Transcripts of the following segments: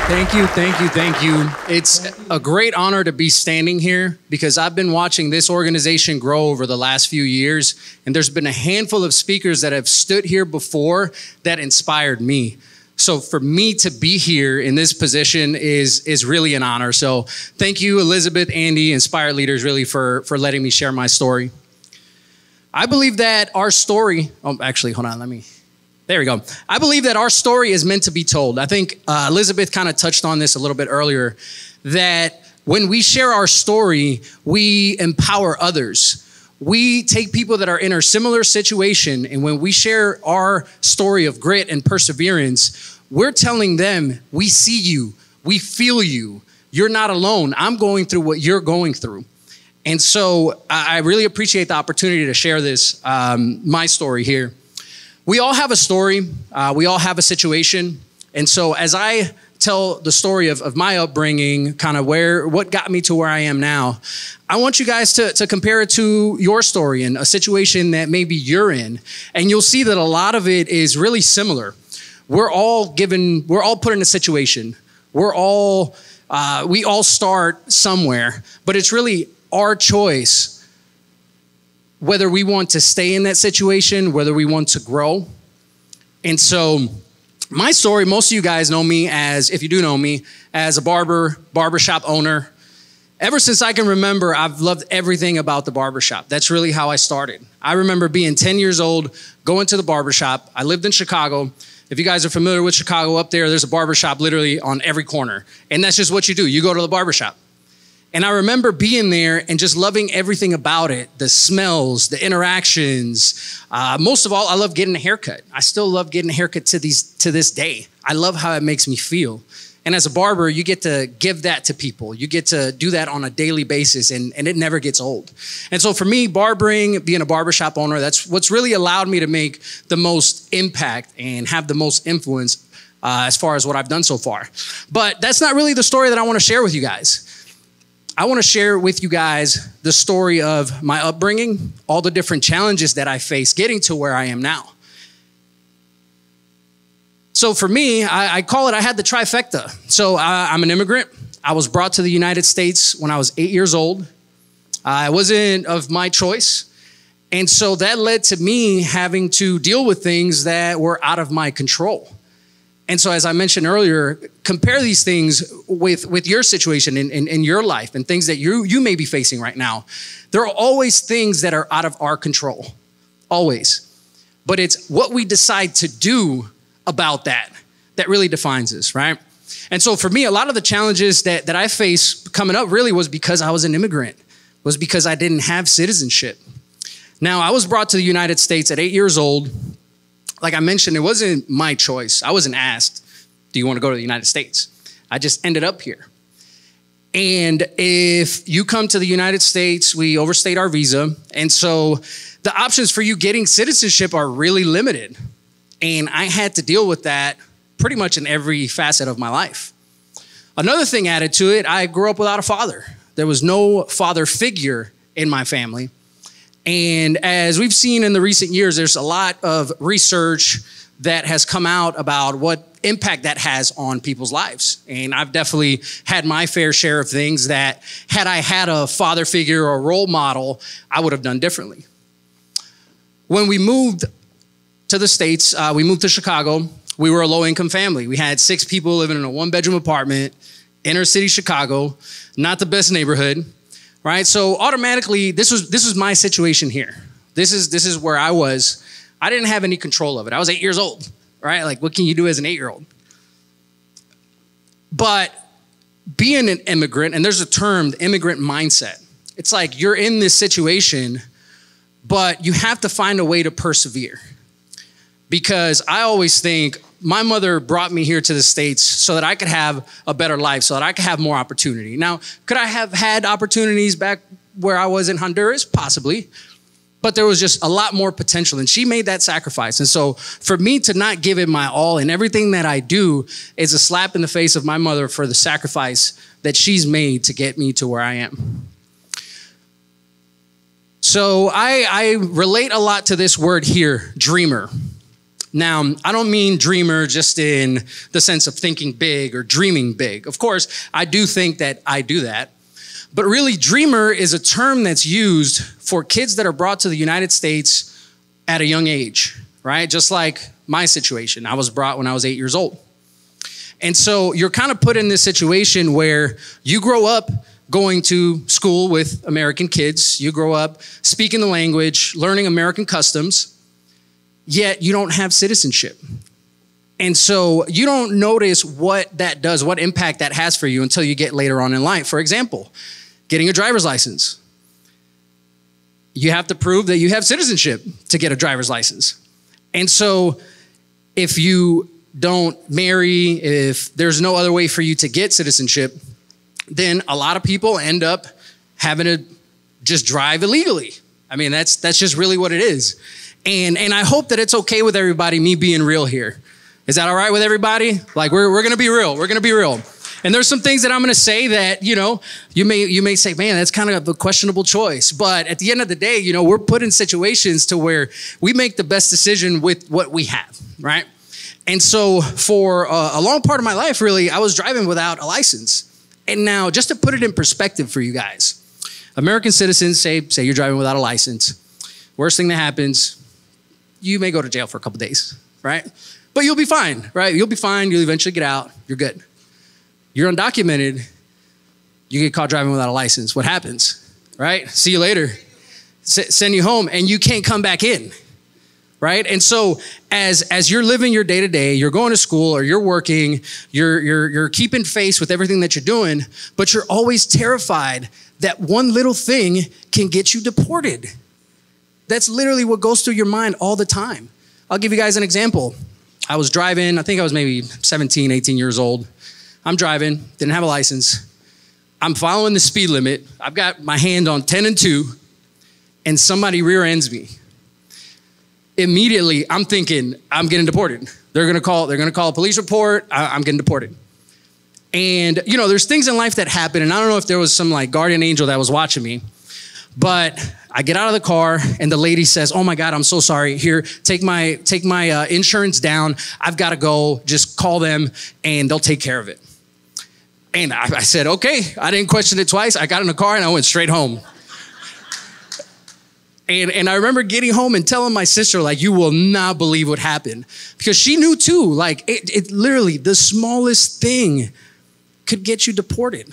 Thank you, thank you, thank you. It's a great honor to be standing here because I've been watching this organization grow over the last few years, and there's been a handful of speakers that have stood here before that inspired me. So for me to be here in this position is really an honor. So thank you, Elizabeth, Andy, Inspired Leaders, really for letting me share my story. I believe that our story, there we go. I believe that our story is meant to be told. I think Elizabeth kind of touched on this a little bit earlier, that when we share our story, we empower others. We take people that are in a similar situation, and when we share our story of grit and perseverance, we're telling them, we see you, we feel you, you're not alone. I'm going through what you're going through. And so I really appreciate the opportunity to share this, my story here. We all have a story. We all have a situation. And so as I tell the story of my upbringing, kind of what got me to where I am now, I want you guys to compare it to your story and a situation that maybe you're in. And you'll see that a lot of it is really similar. We're all put in a situation. We all start somewhere, but it's really our choice whether we want to stay in that situation, whether we want to grow. And so my story, most of you guys know me as, if you do know me, as a barbershop owner. Ever since I can remember, I've loved everything about the barbershop. That's really how I started. I remember being 10 years old, going to the barbershop. I lived in Chicago. If you guys are familiar with Chicago, up there's a barbershop literally on every corner. And that's just what you do. You go to the barbershop. And I remember being there and just loving everything about it, the smells, the interactions. Most of all, I love getting a haircut. I still love getting a haircut to this day. I love how it makes me feel. And as a barber, you get to give that to people. You get to do that on a daily basis, and it never gets old. And so for me, barbering, being a barbershop owner, that's what's really allowed me to make the most impact and have the most influence as far as what I've done so far. But that's not really the story that I want to share with you guys. I want to share with you guys the story of my upbringing, all the different challenges that I faced getting to where I am now. So for me, I call it, I had the trifecta. So I'm an immigrant. I was brought to the United States when I was 8 years old. I wasn't of my choice. And so that led to me having to deal with things that were out of my control. And so, as I mentioned earlier, compare these things with your situation in your life and things that you may be facing right now. There are always things that are out of our control, always. But it's what we decide to do about that really defines us, right? And so for me, a lot of the challenges that I faced coming up really was because I was an immigrant, was because I didn't have citizenship. Now, I was brought to the United States at 8 years old. Like I mentioned, it wasn't my choice. I wasn't asked, do you want to go to the United States? I just ended up here. And if you come to the United States, we overstayed our visa. And so the options for you getting citizenship are really limited. And I had to deal with that pretty much in every facet of my life. Another thing added to it, I grew up without a father. There was no father figure in my family. And as we've seen in the recent years, there's a lot of research that has come out about what impact that has on people's lives. And I've definitely had my fair share of things that had I had a father figure or a role model, I would have done differently. When we moved to the States, we moved to Chicago. We were a low-income family. We had 6 people living in a 1-bedroom apartment, inner city Chicago, not the best neighborhood. Right, so automatically, this was my situation here. This is where I was. I didn't have any control of it. I was 8 years old, right? Like, what can you do as an 8-year-old? But being an immigrant, and there's a term, the immigrant mindset. It's like you're in this situation, but you have to find a way to persevere. Because I always think, my mother brought me here to the States so that I could have a better life, so that I could have more opportunity. Now, could I have had opportunities back where I was in Honduras? Possibly. But there was just a lot more potential, and she made that sacrifice. And so for me to not give it my all and everything that I do is a slap in the face of my mother for the sacrifice that she's made to get me to where I am. So I relate a lot to this word here, dreamer. Now, I don't mean dreamer just in the sense of thinking big or dreaming big. Of course, I do think that I do that. But really, dreamer is a term that's used for kids that are brought to the United States at a young age, right? Just like my situation. I was brought when I was 8 years old. And so you're kind of put in this situation where you grow up going to school with American kids. You grow up speaking the language, learning American customs, yet you don't have citizenship. And so you don't notice what that does, what impact that has for you until you get later on in life. For example, getting a driver's license. You have to prove that you have citizenship to get a driver's license. And so if you don't marry, if there's no other way for you to get citizenship, then a lot of people end up having to just drive illegally. I mean, that's just really what it is. And I hope that it's okay with everybody, me being real here. Is that all right with everybody? Like, we're going to be real. We're going to be real. And there's some things that I'm going to say that, you may say, man, that's kind of a questionable choice. But at the end of the day, we're put in situations to where we make the best decision with what we have, right? And so for a long part of my life, really, I was driving without a license. And now, just to put it in perspective for you guys, American citizens, say you're driving without a license. Worst thing that happens, you may go to jail for a couple days, right? But you'll be fine, right? You'll be fine. You'll eventually get out. You're good. You're undocumented. You get caught driving without a license. What happens, right? See you later. Send you home, and you can't come back in, right? And so as you're living your day-to-day, you're going to school or you're working, you're keeping face with everything that you're doing, but you're always terrified that one little thing can get you deported. That's literally what goes through your mind all the time. I'll give you guys an example. I was driving, I think I was maybe 17, 18 years old. I'm driving, didn't have a license. I'm following the speed limit. I've got my hand on 10 and 2, and somebody rear ends me. Immediately, I'm thinking, I'm getting deported. They're gonna call a police report. I'm getting deported. And there's things in life that happen, and I don't know if there was some like guardian angel that was watching me, but I get out of the car and the lady says, "Oh my God, I'm so sorry. Here, take my insurance down. I've got to go. Just call them and they'll take care of it." And I said, okay. I didn't question it twice. I got in the car and I went straight home. And I remember getting home and telling my sister, like, you will not believe what happened. Because she knew too, like, it literally, the smallest thing could get you deported.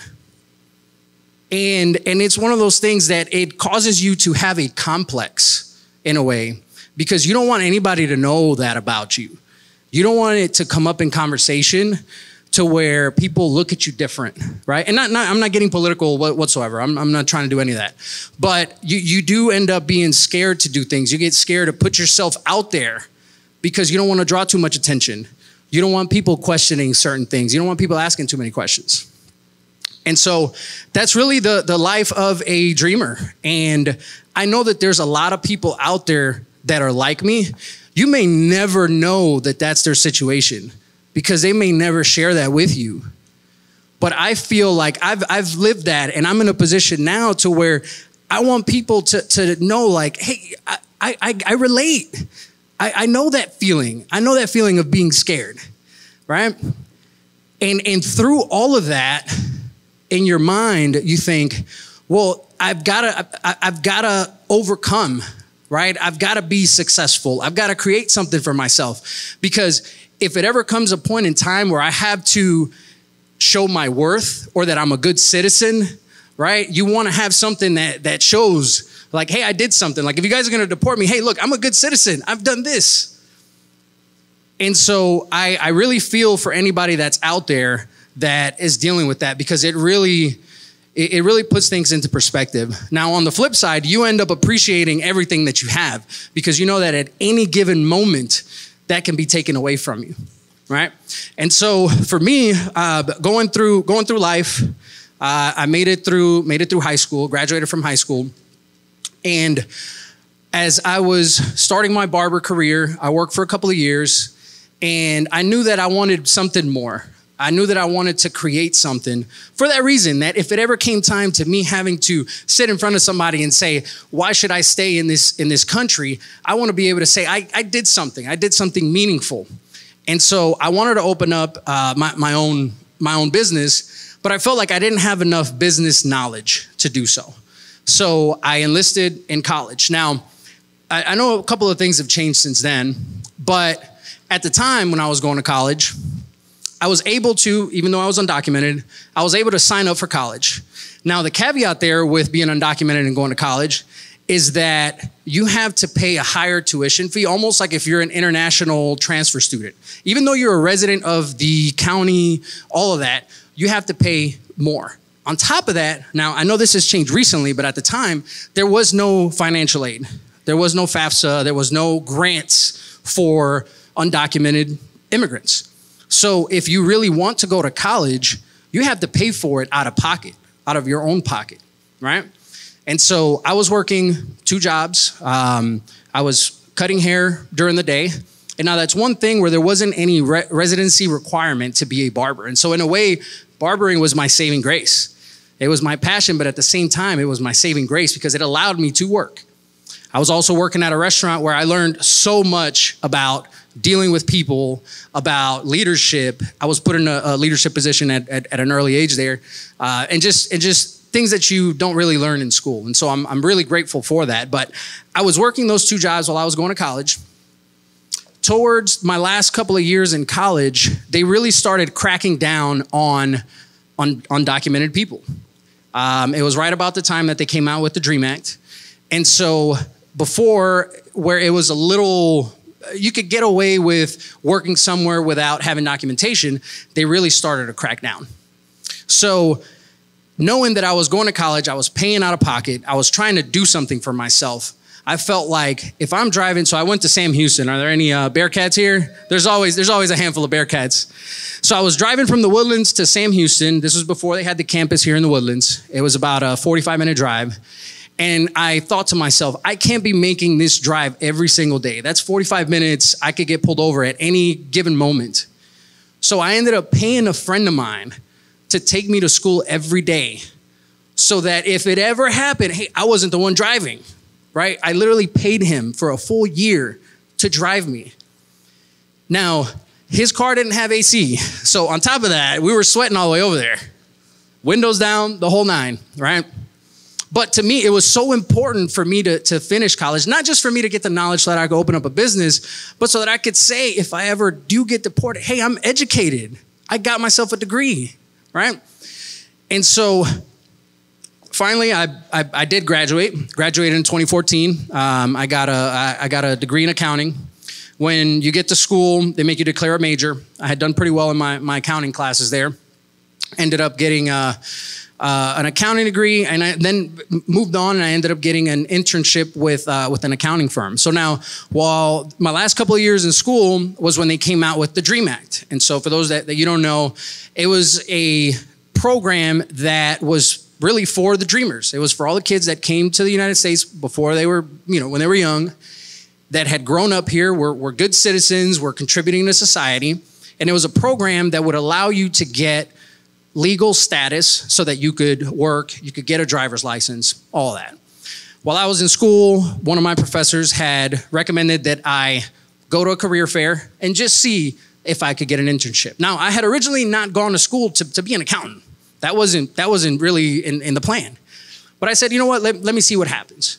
And it's one of those things that it causes you to have a complex in a way, because you don't want anybody to know that about you. You don't want it to come up in conversation to where people look at you different, right? And I'm not getting political whatsoever. I'm not trying to do any of that. But you do end up being scared to do things. You get scared to put yourself out there because you don't want to draw too much attention. You don't want people questioning certain things. You don't want people asking too many questions. And so that's really the life of a dreamer. And I know that there's a lot of people out there that are like me. You may never know that that's their situation, because they may never share that with you. But I feel like I've lived that, and I'm in a position now to where I want people to know, like, hey, I relate. I know that feeling. I know that feeling of being scared, right? And through all of that, in your mind, you think, well, I've gotta overcome, right? I've gotta be successful. I've gotta create something for myself, because if it ever comes a point in time where I have to show my worth or that I'm a good citizen, right? You want to have something that shows, like, hey, I did something. Like, if you guys are going to deport me, hey, look, I'm a good citizen. I've done this. And so I really feel for anybody that's out there that is dealing with that, because it really puts things into perspective. Now, on the flip side, you end up appreciating everything that you have, because you know that at any given moment, that can be taken away from you, right? And so for me, going through life, I made it through high school, graduated from high school. And as I was starting my barber career, I worked for a couple of years, and I knew that I wanted something more. I knew that I wanted to create something for that reason, that if it ever came time to me having to sit in front of somebody and say, why should I stay in this country? I want to be able to say, I did something meaningful. And so I wanted to open up my own business, but I felt like I didn't have enough business knowledge to do so. So I enlisted in college. Now, I know a couple of things have changed since then, but at the time when I was going to college, I was able to, even though I was undocumented, I was able to sign up for college. Now, the caveat there with being undocumented and going to college is that you have to pay a higher tuition fee, almost like if you're an international transfer student. Even though you're a resident of the county, all of that, you have to pay more. On top of that, now I know this has changed recently, but at the time, there was no financial aid. There was no FAFSA. There was no grants for undocumented immigrants. So if you really want to go to college, you have to pay for it out of pocket, out of your own pocket, right? And so I was working 2 jobs. I was cutting hair during the day. And now that's one thing where there wasn't any residency requirement to be a barber. And so in a way, barbering was my saving grace. It was my passion, but at the same time, it was my saving grace because it allowed me to work. I was also working at a restaurant where I learned so much about dealing with people, about leadership. I was put in a leadership position at an early age there, and just things that you don't really learn in school. And so I'm really grateful for that. But I was working those 2 jobs while I was going to college. Towards my last couple of years in college, they really started cracking down on undocumented people. It was right about the time that they came out with the DREAM Act. And so before, where it was a little, you could get away with working somewhere without having documentation, they really started to crack down. So knowing that I was going to college, I was paying out of pocket, I was trying to do something for myself, I felt like if I'm driving, so I went to Sam Houston. Are there any Bearcats here? There's always a handful of Bearcats. So I was driving from the Woodlands to Sam Houston. This was before they had the campus here in the Woodlands. It was about a 45-minute drive. And I thought to myself, I can't be making this drive every single day. That's 45 minutes. I could get pulled over at any given moment. So I ended up paying a friend of mine to take me to school every day so that if it ever happened, hey, I wasn't the one driving, right? I literally paid him for a full year to drive me. Now, his car didn't have AC. So on top of that, we were sweating all the way over there. Windows down, the whole 9, right? But to me, it was so important for me to finish college, not just for me to get the knowledge so that I could open up a business, but so that I could say, if I ever do get deported, hey, I'm educated. I got myself a degree, right? And so finally, I did graduated in 2014. I got a degree in accounting. When you get to school, they make you declare a major. I had done pretty well in my accounting classes there. Ended up getting an accounting degree, and I then moved on, and I ended up getting an internship with an accounting firm. So now, while my last couple of years in school was when they came out with the DREAM Act. And so for those that you don't know, it was a program that was really for the dreamers. It was for all the kids that came to the United States before they were, when they were young, that had grown up here, were good citizens, were contributing to society. And it was a program that would allow you to get legal status so that you could work, you could get a driver's license, all that. While I was in school, one of my professors had recommended that I go to a career fair and just see if I could get an internship. Now, I had originally not gone to school to be an accountant. That wasn't really in the plan. But I said, you know what, let me see what happens.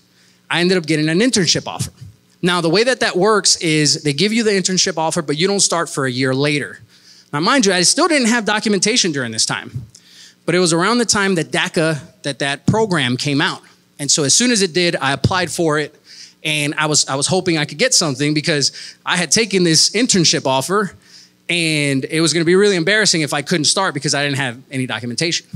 I ended up getting an internship offer. Now, the way that works is they give you the internship offer, but you don't start for a year later. Now, mind you, I still didn't have documentation during this time, but it was around the time that DACA, that program came out. And so as soon as it did, I applied for it, and I was hoping I could get something because I had taken this internship offer, and it was going to be really embarrassing if I couldn't start because I didn't have any documentation.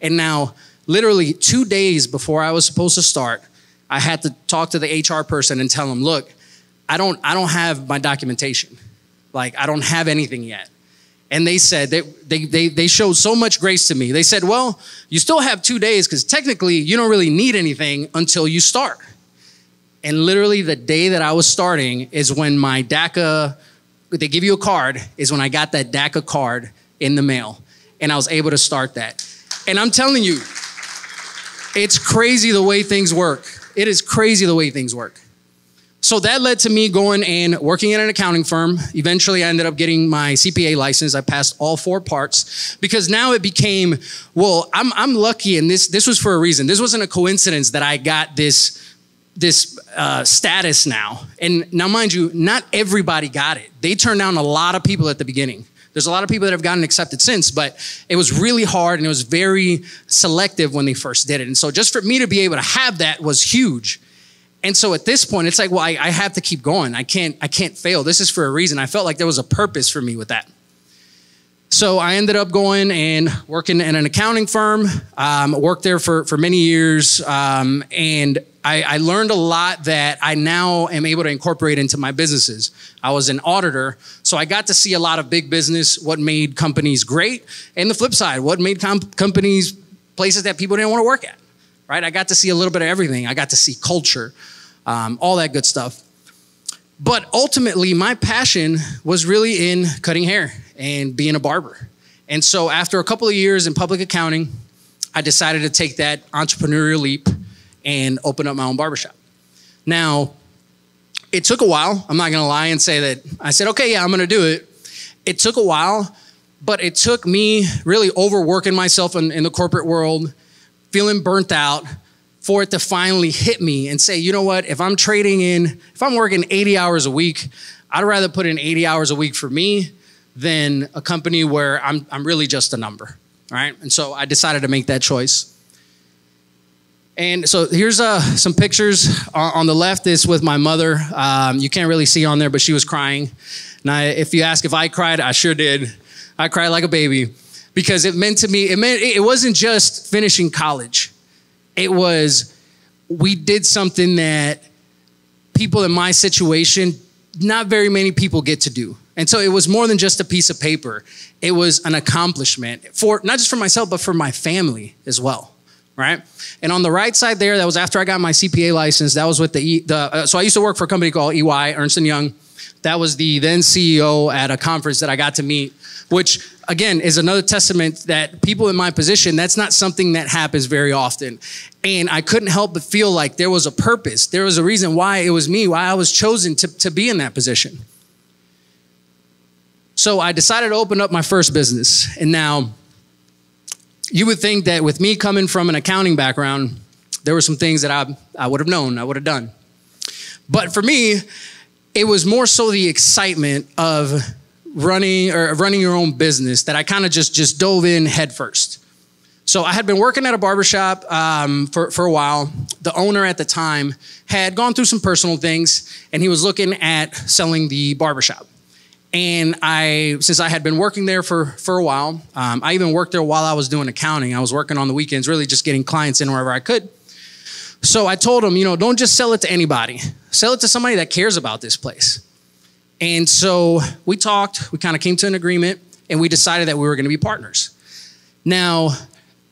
And now, literally 2 days before I was supposed to start, I had to talk to the HR person and tell them, look, I don't have my documentation. Like, I don't have anything yet. And they said, they showed so much grace to me. They said, well, you still have 2 days because technically you don't really need anything until you start. And literally the day that I was starting is when my DACA, they give you a card, is when I got that DACA card in the mail. And I was able to start that. And I'm telling you, it's crazy the way things work. It is crazy the way things work. So that led to me going and working at an accounting firm. Eventually, I ended up getting my CPA license. I passed all 4 parts because now it became, well, I'm lucky, and this was for a reason. This wasn't a coincidence that I got this status now. And now, mind you, not everybody got it. They turned down a lot of people at the beginning. There's a lot of people that have gotten accepted since, but it was really hard and it was very selective when they first did it. And so just for me to be able to have that was huge. And so at this point, it's like, well, I have to keep going. I can't fail. This is for a reason. I felt like there was a purpose for me with that. So I ended up going and working in an accounting firm, worked there for many years. And I learned a lot that I now am able to incorporate into my businesses. I was an auditor, so I got to see a lot of big business, what made companies great, and the flip side, what made companies places that people didn't want to work at, right? I got to see a little bit of everything. I got to see culture, all that good stuff. But ultimately, my passion was really in cutting hair and being a barber. And so after a couple of years in public accounting, I decided to take that entrepreneurial leap and open up my own barbershop. Now, it took a while. I'm not going to lie and say that I said, okay, yeah, I'm going to do it. It took a while, but it took me really overworking myself in the corporate world, feeling burnt out, for it to finally hit me and say, you know what, if I'm working 80 hours a week, I'd rather put in 80 hours a week for me than a company where I'm really just a number, right? And so I decided to make that choice. And so here's some pictures. On the left is with my mother. You can't really see on there, but she was crying. Now, if you ask if I cried, I sure did. I cried like a baby because it meant to me, it wasn't just finishing college. It was, we did something that people in my situation, not very many people get to do. And so it was more than just a piece of paper. It was an accomplishment for, not just for myself, but for my family as well, right? And on the right side there, that was after I got my CPA license. That was with so I used to work for a company called EY, Ernst & Young. That was the then CEO at a conference that I got to meet, which again is another testament that people in my position, that's not something that happens very often. And I couldn't help but feel like there was a purpose. There was a reason why it was me, why I was chosen to be in that position. So I decided to open up my first business. And now you would think that with me coming from an accounting background, there were some things that I would have known, I would have done. But for me, it was more so the excitement of running your own business that I kind of just dove in head first. So I had been working at a barbershop for a while. The owner at the time had gone through some personal things, and he was looking at selling the barbershop. And since I had been working there for a while, I even worked there while I was doing accounting. I was working on the weekends, really just getting clients in wherever I could. So I told him, don't just sell it to anybody. Sell it to somebody that cares about this place. And so we talked, we kind of came to an agreement, and we decided that we were going to be partners. Now,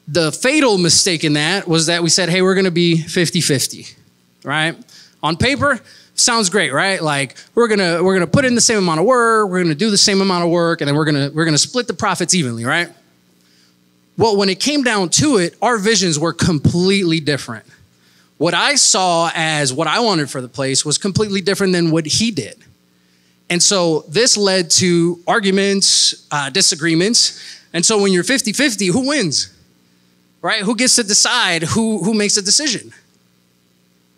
the fatal mistake in that was that we said, hey, we're going to be 50-50, right? On paper, sounds great, right? Like we're going to put in the same amount of work, we're going to do the same amount of work, and then we're going to split the profits evenly, right? Well, when it came down to it, our visions were completely different. What I saw as what I wanted for the place was completely different than what he did. And so this led to arguments, disagreements. And so when you're 50-50, who wins, right? Who gets to decide who makes a decision?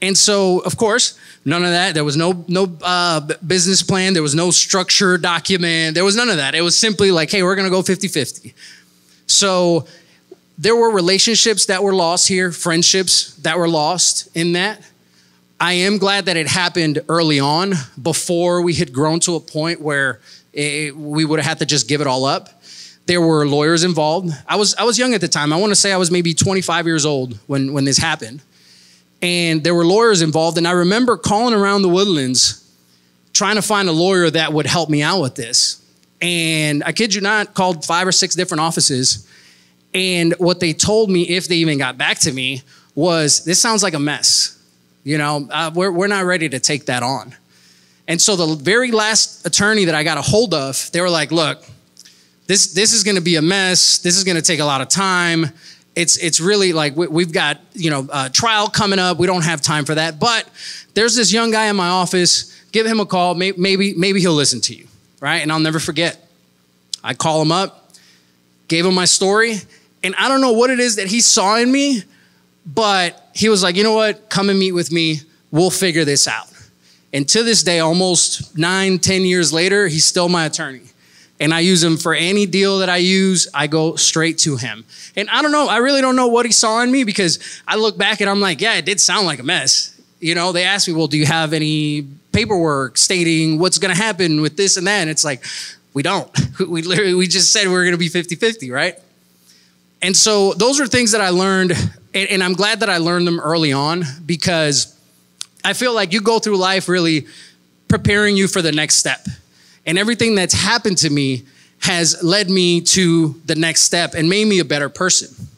And so, of course, none of that. There was no business plan. There was no structure document. There was none of that. It was simply like, hey, we're going to go 50-50. So there were relationships that were lost here, friendships that were lost in that. I am glad that it happened early on before we had grown to a point where we would have had to just give it all up. There were lawyers involved. I was young at the time. I want to say I was maybe 25 years old when this happened. And there were lawyers involved. And I remember calling around the Woodlands trying to find a lawyer that would help me out with this. And I kid you not, called 5 or 6 different offices. And what they told me, if they even got back to me, was this sounds like a mess. We're not ready to take that on. And so the very last attorney that I got a hold of, they were like, look, this is going to be a mess. This is going to take a lot of time. It's really like we've got, a trial coming up. We don't have time for that. But there's this young guy in my office. Give him a call. Maybe he'll listen to you, right? And I'll never forget. I call him up, gave him my story, and I don't know what it is that he saw in me, but he was like, you know what? Come and meet with me. We'll figure this out. And to this day, almost 9-10 years later, he's still my attorney. And I use him for any deal that I use. I go straight to him. And I don't know. I really don't know what he saw in me, because I look back and I'm like, yeah, it did sound like a mess. They asked me, well, do you have any paperwork stating what's going to happen with this and that? And it's like, we don't. We just said we're going to be 50-50, right? And so those are things that I learned, and I'm glad that I learned them early on, because I feel like you go through life really preparing you for the next step. And everything that's happened to me has led me to the next step and made me a better person.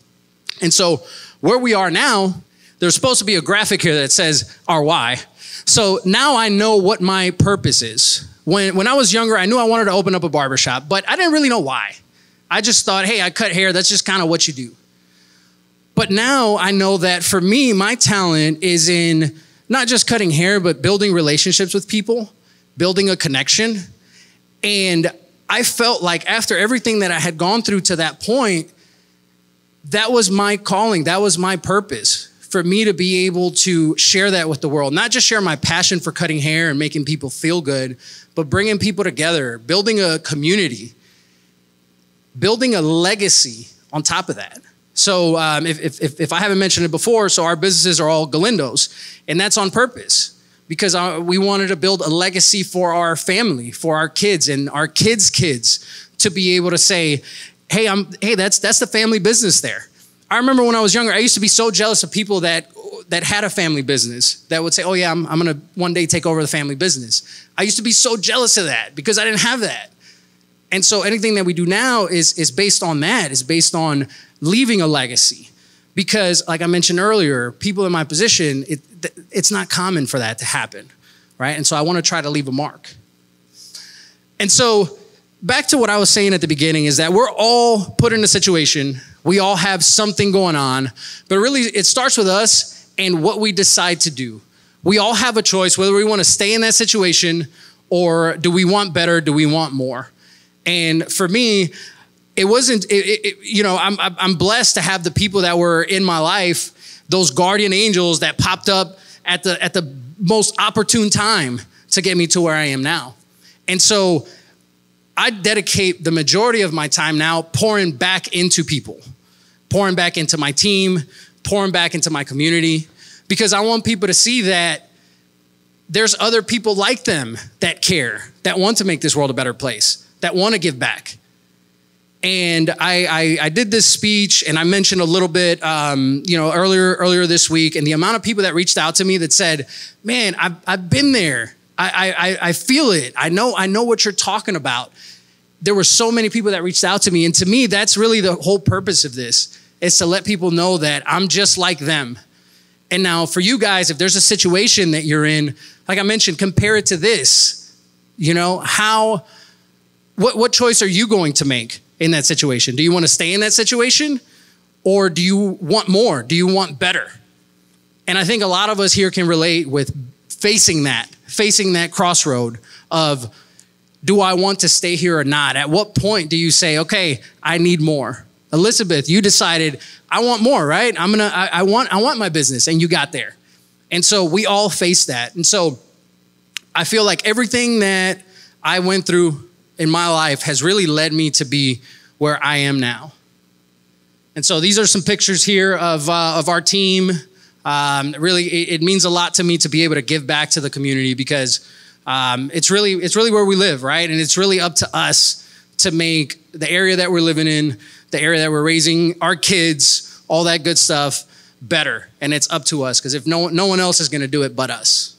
And so where we are now, there's supposed to be a graphic here that says our why. So now I know what my purpose is. When I was younger, I knew I wanted to open up a barbershop, but I didn't really know why. I just thought, hey, I cut hair. That's just kind of what you do. But now I know that for me, my talent is in not just cutting hair, but building relationships with people, building a connection. And I felt like after everything that I had gone through to that point, that was my calling. That was my purpose, for me to be able to share that with the world. Not just share my passion for cutting hair and making people feel good, but bringing people together, building a community, building a legacy on top of that. So if I haven't mentioned it before, so our businesses are all Galindos, and that's on purpose, because we wanted to build a legacy for our family, for our kids and our kids' kids, to be able to say, hey, that's the family business there. I remember when I was younger, I used to be so jealous of people that had a family business, that would say, oh yeah, I'm going to one day take over the family business. I used to be so jealous of that because I didn't have that. And so anything that we do now is based on that, is based on leaving a legacy. Because like I mentioned earlier, people in my position, it's not common for that to happen, right? And so I want to try to leave a mark. And so back to what I was saying at the beginning, is that we're all put in a situation. We all have something going on, but really it starts with us and what we decide to do. We all have a choice whether we want to stay in that situation, or do we want better? Do we want more? And for me, it wasn't, I'm blessed to have the people that were in my life, those guardian angels that popped up at the most opportune time to get me to where I am now. And so I dedicate the majority of my time now pouring back into people, pouring back into my team, pouring back into my community, because I want people to see that there's other people like them that care, that want to make this world a better place, that want to give back. And I did this speech, and I mentioned a little bit, earlier this week, and the amount of people that reached out to me that said, man, I've been there. I feel it. I know what you're talking about. There were so many people that reached out to me. And to me, that's really the whole purpose of this, is to let people know that I'm just like them. And now for you guys, if there's a situation that you're in, like I mentioned, compare it to this. What choice are you going to make in that situation? Do you want to stay in that situation, or do you want more? Do you want better? And I think a lot of us here can relate with facing that crossroad of, do I want to stay here or not? At what point do you say, okay, I need more? Elizabeth, you decided, I want more, right? I want my business, and you got there. And so we all face that. And so I feel like everything that I went through in my life has really led me to be where I am now. And so these are some pictures here of our team. Really, it means a lot to me to be able to give back to the community, because it's really where we live, right? And it's really up to us to make the area that we're living in, the area that we're raising our kids, all that good stuff, better. And it's up to us, because if no one else is going to do it but us.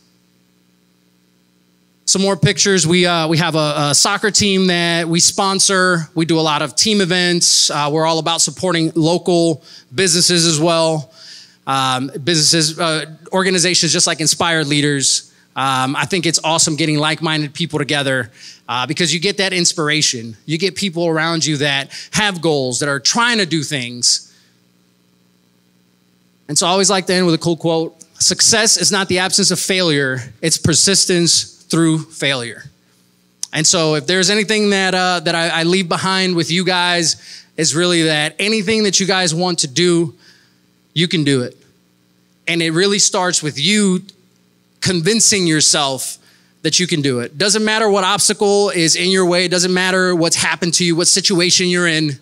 Some more pictures. We have a soccer team that we sponsor. We do a lot of team events. We're all about supporting local businesses as well. Organizations just like Inspired Leaders. I think it's awesome getting like-minded people together because you get that inspiration. You get people around you that have goals, that are trying to do things. And so I always like to end with a cool quote. Success is not the absence of failure. It's persistence through failure. And so if there's anything that I leave behind with you guys is really that anything that you guys want to do, you can do it. And it really starts with you convincing yourself that you can do it. Doesn't matter what obstacle is in your way. It doesn't matter what's happened to you, what situation you're in.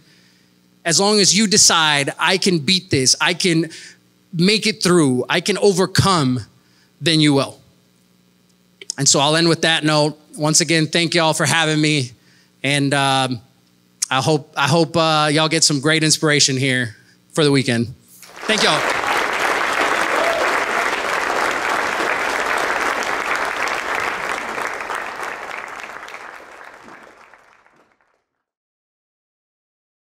As long as you decide, I can beat this, I can make it through, I can overcome, then you will. And so I'll end with that note. Once again, thank y'all for having me. And I hope y'all get some great inspiration here for the weekend. Thank y'all.